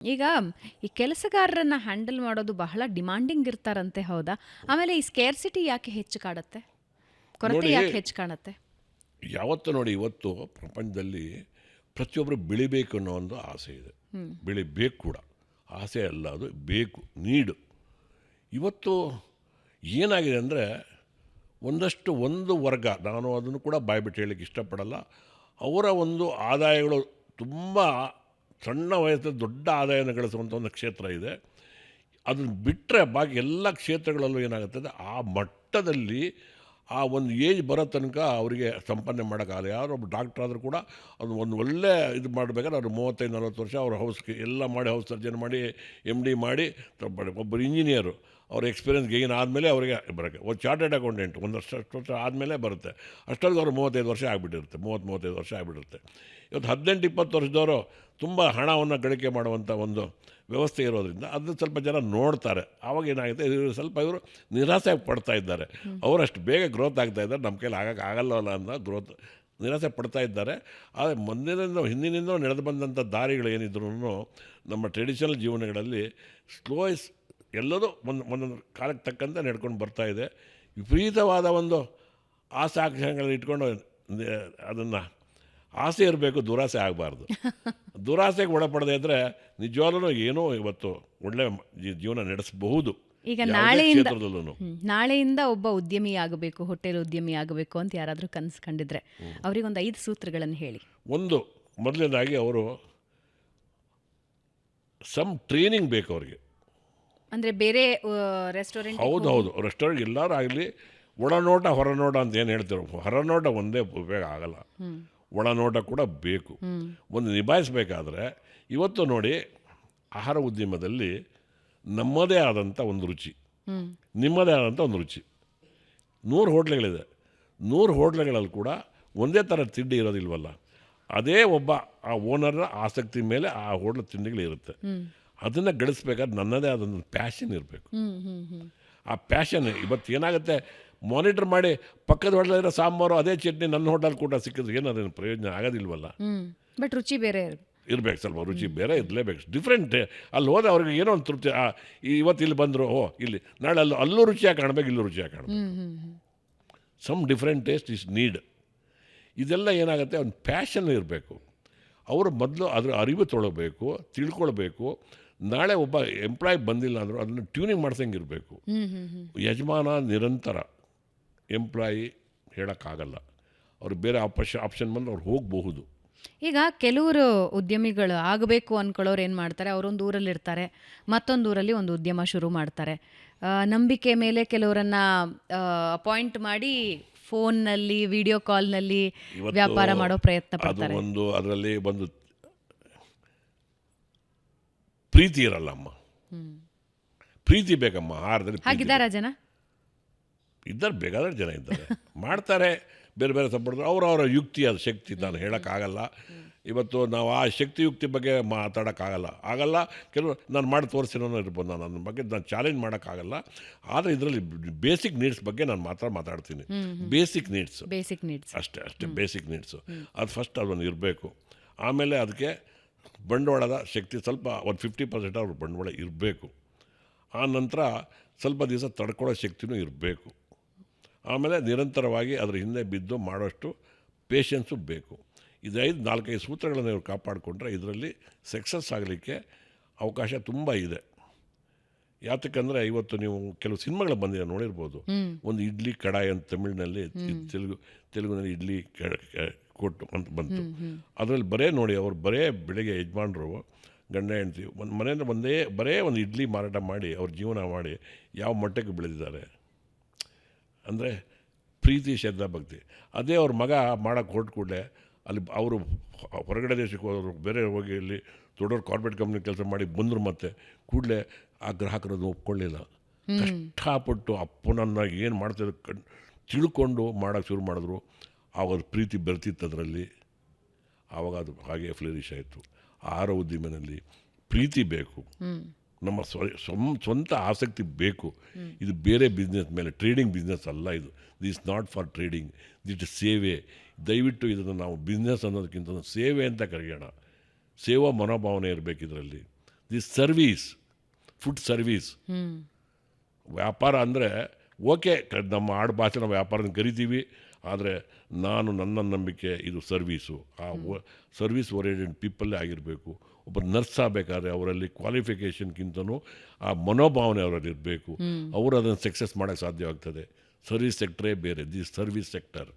ಈಗ ಈ ಕೆಲಸಗಾರರನ್ನ ಹ್ಯಾಂಡಲ್ ಮಾಡೋದು ಬಹಳ ಡಿಮಾಂಡಿಂಗ್ ಇರ್ತಾರಂತೆ, ಹೌದಾ? ಆಮೇಲೆ ಈ ಸ್ಕೇರ್ಸಿಟಿ ಯಾಕೆ ಹೆಚ್ಚು ಕಾಡುತ್ತೆ? ಕೊರತೆ ನೋಡಿ, ಯಾಕೆ ಹೆಚ್ಚು ಕಾಣುತ್ತೆ? ಯಾವತ್ತು ನೋಡಿ, ಇವತ್ತು ಪ್ರಪಂಚದಲ್ಲಿ ಪ್ರತಿಯೊಬ್ಬರು ಬೆಳಿಬೇಕು ಅನ್ನೋ ಒಂದು ಆಸೆ ಇದೆ. ಬೆಳಿಬೇಕು ಕೂಡ, ಆಸೆ ಅಲ್ಲ, ಅದು ಬೇಕು, ನೀಡು. ಇವತ್ತು ಏನಾಗಿದೆ ಅಂದರೆ, ಒಂದು ವರ್ಗ, ನಾನು ಅದನ್ನು ಕೂಡ ಬಾಯ್ಬಿಟ್ಟು ಹೇಳಲಿಕ್ಕೆ ಇಷ್ಟಪಡಲ್ಲ, ಅವರ ಒಂದು ಆದಾಯಗಳು ತುಂಬ ಸಣ್ಣ ವಯಸ್ಸಲ್ಲಿ ದೊಡ್ಡ ಆದಾಯನ ಗಳಿಸುವಂಥ ಒಂದು ಕ್ಷೇತ್ರ ಇದೆ. ಅದನ್ನು ಬಿಟ್ಟರೆ ಬಾಕಿ ಎಲ್ಲ ಕ್ಷೇತ್ರಗಳಲ್ಲೂ ಏನಾಗುತ್ತದೆ, ಆ ಮಟ್ಟದಲ್ಲಿ ಆ ಒಂದು ಏಜ್ ಬರೋ ತನಕ ಅವರಿಗೆ ಸಂಪಾದನೆ ಮಾಡೋಕ್ಕಾಗಲ್ಲ. ಯಾರೋ ಒಬ್ಬ ಡಾಕ್ಟ್ರ್ ಆದರೂ ಕೂಡ ಅದು ಒಂದು ಒಳ್ಳೆ ಇದು ಮಾಡಬೇಕಾದ್ರೆ ಅವ್ರು 35-40 ವರ್ಷ ಅವ್ರ ಹೌಸ್ಗೆ ಎಲ್ಲ ಮಾಡಿ, ಹೌಸ್ ಸರ್ಜನ್ ಮಾಡಿ, MD ಮಾಡಿ ಒಬ್ಬರು ಇಂಜಿನಿಯರು ಅವ್ರ ಎಕ್ಸ್ಪೀರಿಯನ್ಸ್ ಗೇನ್ ಆದಮೇಲೆ ಅವರಿಗೆ ಬರೋಕ್ಕೆ, ಒಂದು ಚಾರ್ಟೆಡ್ ಅಕೌಂಟೆಂಟ್ ಒಂದಷ್ಟು ವರ್ಷ ಆದಮೇಲೆ ಬರುತ್ತೆ. ಅಷ್ಟೊಂದು ಅವರು 35 ವರ್ಷ ಆಗಿಬಿಟ್ಟಿರುತ್ತೆ, 30-35 ವರ್ಷ ಆಗಿಬಿಟ್ಟಿರುತ್ತೆ. ಇವತ್ತು 18-20 ವರ್ಷದವರು ತುಂಬ ಹಣವನ್ನು ಗಳಿಕೆ ಮಾಡುವಂಥ ಒಂದು ವ್ಯವಸ್ಥೆ ಇರೋದ್ರಿಂದ ಅದನ್ನು ಸ್ವಲ್ಪ ಜನ ನೋಡ್ತಾರೆ. ಆವಾಗ ಏನಾಗುತ್ತೆ, ಇವರು ನಿರಾಸೆ ಪಡ್ತಾ ಇದ್ದಾರೆ. ಅವರಷ್ಟು ಬೇಗ ಗ್ರೋತ್ ಆಗ್ತಾ ಇದ್ದಾರೆ, ನಮ್ಮ ಕೈಲಿ ಆಗಲ್ಲವಲ್ಲ ಅನ್ನೋ ಗ್ರೋತ್ ನಿರಾಸೆ ಪಡ್ತಾ ಇದ್ದಾರೆ. ಆದರೆ ಹಿಂದಿನಿಂದ ನಡೆದು ಬಂದಂಥ ದಾರಿಗಳು ಏನಿದ್ರು ನಮ್ಮ ಟ್ರೆಡಿಷನಲ್ ಜೀವನಗಳಲ್ಲಿ ಎಲ್ಲದೂ ಒಂದೊಂದು ಕಾಲಕ್ಕೆ ತಕ್ಕಂತೆ ನಡ್ಕೊಂಡು ಬರ್ತಾ ಇದೆ. ವಿಪರೀತವಾದ ಒಂದು ಆಸೆ ಆಕಾಂಕ್ಷೆಗಳನ್ನ ಇಟ್ಕೊಂಡು ಅದನ್ನು ಆಸೆ ಇರಬೇಕು, ದುರಾಸೆ ಆಗಬಾರ್ದು. ದುರಾಸೆಗೆ ಒಳಪಡದೇ ಇದ್ದರೆ ನಿಜವಾಗ್ಲೂ ಏನೋ ಇವತ್ತು ಒಳ್ಳೆ ಜೀವನ ನಡೆಸಬಹುದು. ಈಗ ನಾಳೆಯಿಂದ ಒಬ್ಬ ಉದ್ಯಮಿ ಆಗಬೇಕು, ಹೋಟೆಲ್ ಉದ್ಯಮಿ ಆಗಬೇಕು ಅಂತ ಯಾರಾದರೂ ಕನಸು ಕಂಡಿದ್ರೆ ಅವರಿಗೊಂದು 5 ಸೂತ್ರಗಳನ್ನು ಹೇಳಿ. ಮೊದಲನೇದಾಗಿ ಅವರು ಟ್ರೈನಿಂಗ್ ಬೇಕು ಅವರಿಗೆ. ಅಂದರೆ ಬೇರೆ ರೆಸ್ಟೋರೆಂಟ್, ಹೌದು, ರೆಸ್ಟೋರೆಂಟ್ ಎಲ್ಲರೂ ಆಗಲಿ, ಒಳನೋಟ ಹೊರನೋಟ ಅಂತ ಏನು ಹೇಳ್ತಿರೋ, ಹೊರನೋಟ ಒಂದೇ ಉಪಯೋಗ ಆಗಲ್ಲ, ಒಳನೋಟ ಕೂಡ ಬೇಕು. ಒಂದು ನಿಭಾಯಿಸಬೇಕಾದ್ರೆ ಇವತ್ತು ನೋಡಿ, ಆಹಾರ ಉದ್ಯಮದಲ್ಲಿ ನಮ್ಮದೇ ಆದಂಥ ಒಂದು ರುಚಿ, ನಿಮ್ಮದೇ ಆದಂಥ ಒಂದು ರುಚಿ. 100 ಹೋಟ್ಲುಗಳಿದೆ, 100 ಹೋಟ್ಲುಗಳಲ್ಲಿ ಕೂಡ ಒಂದೇ ಥರ ತಿಂಡಿ ಇರೋದಿಲ್ವಲ್ಲ. ಅದೇ ಒಬ್ಬ ಆ ಓನರ್ನ ಆಸಕ್ತಿ ಮೇಲೆ ಆ ಹೋಟ್ಲ ತಿಂಡಿಗಳಿರುತ್ತೆ. ಅದನ್ನು ಗಳಿಸ್ಬೇಕಾದ್ರೆ ನನ್ನದೇ ಆದೊಂದು ಪ್ಯಾಷನ್ ಇರಬೇಕು. ಆ ಪ್ಯಾಷನ್ ಇವತ್ತು ಏನಾಗುತ್ತೆ, ಮಾನಿಟರ್ ಮಾಡಿ ಪಕ್ಕದ ಹೋಟೆಲಿರೋ ಸಾಂಬಾರು ಅದೇ ಚಟ್ನಿ ನನ್ನ ಹೋಟೆಲ್ ಕೂಡ ಸಿಕ್ಕಿದ್ರೆ ಏನಾದ್ರು ಪ್ರಯೋಜನ ಆಗೋದಿಲ್ವಲ್ಲ. ಬಟ್ ರುಚಿ ಬೇರೆ ಇರಬೇಕು, ಸ್ವಲ್ಪ ರುಚಿ ಬೇರೆ ಇರಲೇಬೇಕು, ಡಿಫ್ರೆಂಟ್. ಅಲ್ಲಿ ಹೋದ ಅವ್ರಿಗೆ ಏನೋ ಒಂದು ತೃಪ್ತಿ. ಇವತ್ತು ಇಲ್ಲಿ ಬಂದರು, ಇಲ್ಲಿ ನಾಳೆ ಅಲ್ಲೂ ರುಚಿಯಾಗಿ ಕಾಣಬೇಕು, ಇಲ್ಲೂ ರುಚಿಯಾಗಿ ಕಾಣಬೇಕು. Some different taste is need. ಇದೆಲ್ಲ ಏನಾಗುತ್ತೆ, ಒಂದು ಪ್ಯಾಷನ್ ಇರಬೇಕು. ಅವರು ಮೊದಲು ಅದರ ಅರಿವು ತೊಗೊಳ್ಬೇಕು, ತಿಳ್ಕೊಳ್ಬೇಕು. ನಾಳೆ ಒಬ್ಬ ಎಂಪ್ಲಾಯ್ ಬಂದಿಲ್ಲ ಅಂದರು ಅದನ್ನು ಟ್ಯೂನಿಂಗ್ ಮಾಡ್ಸಂಗಿರಬೇಕು. ಯಜಮಾನ ನಿರಂತರ, ಎಂಪ್ಲಾಯಿ ಹೇಳೋಕ್ಕಾಗಲ್ಲ. ಅವ್ರು ಬೇರೆ ಆಪ್ಷನ್ ಬಂದು ಅವ್ರು ಹೋಗಬಹುದು. ಈಗ ಕೆಲವರು ಉದ್ಯಮಿಗಳು ಆಗಬೇಕು ಅಂದ್ಕೊಳ್ಳೋರು ಏನು ಮಾಡ್ತಾರೆ, ಅವರೊಂದು ಊರಲ್ಲಿರ್ತಾರೆ, ಮತ್ತೊಂದು ಊರಲ್ಲಿ ಒಂದು ಉದ್ಯಮ ಶುರು ಮಾಡ್ತಾರೆ. ನಂಬಿಕೆ ಮೇಲೆ ಕೆಲವರನ್ನ ಅಪಾಯಿಂಟ್ ಮಾಡಿ ಫೋನ್ನಲ್ಲಿ, ವಿಡಿಯೋ ಕಾಲ್ನಲ್ಲಿ ವ್ಯಾಪಾರ ಮಾಡೋ ಪ್ರಯತ್ನ ಪಡ್ತಾರೆ. ಅದರಲ್ಲಿ ಒಂದು ಪ್ರೀತಿ ಇರಲ್ಲಮ್ಮ. ಪ್ರೀತಿ ಬೇಕಮ್ಮ ಆಹಾರದಲ್ಲಿ. ಹಾಗಿದ್ದಾರ ಜನ ಇದ್ದಾರೆ, ಬೇಕಾದ್ರೆ ಜನ ಇದ್ದಾರೆ, ಮಾಡ್ತಾರೆ ಬೇರೆ ಬೇರೆ ಸಂಪರ್ಕ. ಅವರವರ ಯುಕ್ತಿ, ಅದು ಶಕ್ತಿ, ನಾನು ಹೇಳೋಕ್ಕಾಗಲ್ಲ. ಇವತ್ತು ನಾವು ಆ ಶಕ್ತಿಯುಕ್ತಿ ಬಗ್ಗೆ ಆಗಲ್ಲ. ಕೆಲವರು ನಾನು ಮಾಡಿ ತೋರಿಸಿರೋನು ಇರ್ಬೋದು, ನಾನು ನನ್ನ ಬಗ್ಗೆ ನಾನು ಚಾಲೆಂಜ್ ಮಾಡೋಕ್ಕಾಗಲ್ಲ. ಆದರೆ ಇದರಲ್ಲಿ ಬೇಸಿಕ್ ನೀಡ್ಸ್ ಬಗ್ಗೆ ನಾನು ಮಾತಾಡ್ತೀನಿ. ಬೇಸಿಕ್ ನೀಡ್ಸ್ ಅಷ್ಟೇ ಬೇಸಿಕ್ ನೀಡ್ಸು. ಅದು ಫಸ್ಟ್ ಅದೊಂದು ಇರಬೇಕು. ಆಮೇಲೆ ಅದಕ್ಕೆ ಬಂಡವಾಳದ ಶಕ್ತಿ ಸ್ವಲ್ಪ ಒಂದು 50% ಅವ್ರ ಬಂಡವಾಳ ಇರಬೇಕು. ಆ ನಂತರ ಸ್ವಲ್ಪ ದಿವಸ ತಡ್ಕೊಳ್ಳೋ ಶಕ್ತಿನೂ ಇರಬೇಕು. ಆಮೇಲೆ ನಿರಂತರವಾಗಿ ಅದರ ಹಿಂದೆ ಬಿದ್ದು ಮಾಡೋಷ್ಟು ಪೇಷನ್ಸು ಬೇಕು. ಇದು 4-5 ಸೂತ್ರಗಳನ್ನು ಇವರು ಕಾಪಾಡಿಕೊಂಡ್ರೆ ಇದರಲ್ಲಿ ಸಕ್ಸಸ್ ಆಗಲಿಕ್ಕೆ ಅವಕಾಶ ತುಂಬ ಇದೆ. ಯಾತಕ್ಕಂದರೆ ಇವತ್ತು ನೀವು ಕೆಲವು ಸಿನಿಮಾಗಳು ಬಂದಿದೆ, ನೋಡಿರ್ಬೋದು. ಒಂದು ಇಡ್ಲಿ ಕಡಾಯಿ ಅಂತ ತಮಿಳಿನಲ್ಲಿ, ತೆಲುಗಿನಲ್ಲಿ ಇಡ್ಲಿ ಕೊಟ್ಟು ಅಂತ ಬಂತು. ಅದರಲ್ಲಿ ಅವ್ರು ಬೆಳಗ್ಗೆ ಯಜಮಾನರು ಗಂಡ ಹೆಂಡ್ತಿ ಒಂದು ಮನೆಯಿಂದ ಬರೇ ಒಂದು ಇಡ್ಲಿ ಮಾರಾಟ ಮಾಡಿ ಅವ್ರ ಜೀವನ ಮಾಡಿ ಯಾವ ಮಟ್ಟಕ್ಕೆ ಬೆಳೆದಿದ್ದಾರೆ ಅಂದರೆ ಪ್ರೀತಿ, ಶ್ರದ್ಧಾ, ಭಕ್ತಿ. ಅದೇ ಅವ್ರ ಮಗ ಮಾಡೋಕ್ಕೆ ಹೊರಟು ಕೂಡಲೇ ಅಲ್ಲಿ ಅವರು ಹೊರಗಡೆ ದೇಶಕ್ಕೆ ಹೋದರು, ಬೇರೆ ಹೋಗಿ ಇಲ್ಲಿ ದೊಡ್ಡವ್ರ ಕಾರ್ಪೊರೇಟ್ ಕಂಪ್ನಿ ಕೆಲಸ ಮಾಡಿ ಬಂದರು. ಮತ್ತೆ ಕೂಡಲೇ ಆ ಗ್ರಾಹಕರನ್ನು ಒಪ್ಕೊಳ್ಳಿಲ್ಲ. ಕಷ್ಟಪಟ್ಟು ಅಪ್ಪನನ್ನು ಏನು ಮಾಡ್ತಿದ್ರು ತಿಳ್ಕೊಂಡು ಮಾಡೋಕ್ಕೆ ಶುರು ಮಾಡಿದ್ರು. ಆವಾಗ ಪ್ರೀತಿ ಬೆರ್ತಿತ್ತು ಅದರಲ್ಲಿ. ಆವಾಗ ಅದು ಹಾಗೆ ಫ್ಲರಿಶ್ ಆಯಿತು. ಆಹಾರ ಉದ್ಯಮದಲ್ಲಿ ಪ್ರೀತಿ ಬೇಕು, ನಮ್ಮ ಸ್ವಂತ ಆಸಕ್ತಿ ಬೇಕು. ಇದು ಬೇರೆ ಬಿಸ್ನೆಸ್ ಮೇಲೆ, ಟ್ರೇಡಿಂಗ್ ಬಿಸ್ನೆಸ್ ಅಲ್ಲ ಇದು. ದಿಸ್ ನಾಟ್ ಫಾರ್ ಟ್ರೇಡಿಂಗ್, ದಿಟ್ ಸೇವೆ. ದಯವಿಟ್ಟು ಇದನ್ನು ನಾವು ಬಿಸ್ನೆಸ್ ಅನ್ನೋದಕ್ಕಿಂತ ಸೇವೆ ಅಂತ ಕರೆಯೋಣ. ಸೇವಾ ಮನೋಭಾವನೆ ಇರಬೇಕು ಇದರಲ್ಲಿ. This service, food service. ವ್ಯಾಪಾರ ಅಂದರೆ ಓಕೆ, ನಮ್ಮ ಆಡು ಭಾಷೆ ನಾವು ವ್ಯಾಪಾರನ ಕರಿತೀವಿ, ಆದರೆ ನನ್ನ ನಂಬಿಕೆ ಇದು ಸರ್ವೀಸು. ಆ ಸರ್ವೀಸ್ ಓರಿಯೆಂಟೆಡ್ ಪೀಪಲ್ಲೇ ಆಗಿರಬೇಕು. ಒಬ್ಬ ನರ್ಸ್ ಆಗಬೇಕಾದ್ರೆ ಅವರಲ್ಲಿ ಕ್ವಾಲಿಫಿಕೇಷನ್ಗಿಂತನೂ ಆ ಮನೋಭಾವನೆ ಅವರಲ್ಲಿ ಇರಬೇಕು. ಅವರು ಅದನ್ನು ಸಕ್ಸಸ್ ಮಾಡೋಕ್ಕೆ ಸಾಧ್ಯವಾಗ್ತದೆ. ಸರ್ವಿಸ್ ಸೆಕ್ಟ್ರೇ ಬೇರೆ, ದಿ ಸರ್ವಿಸ್ ಸೆಕ್ಟರ್.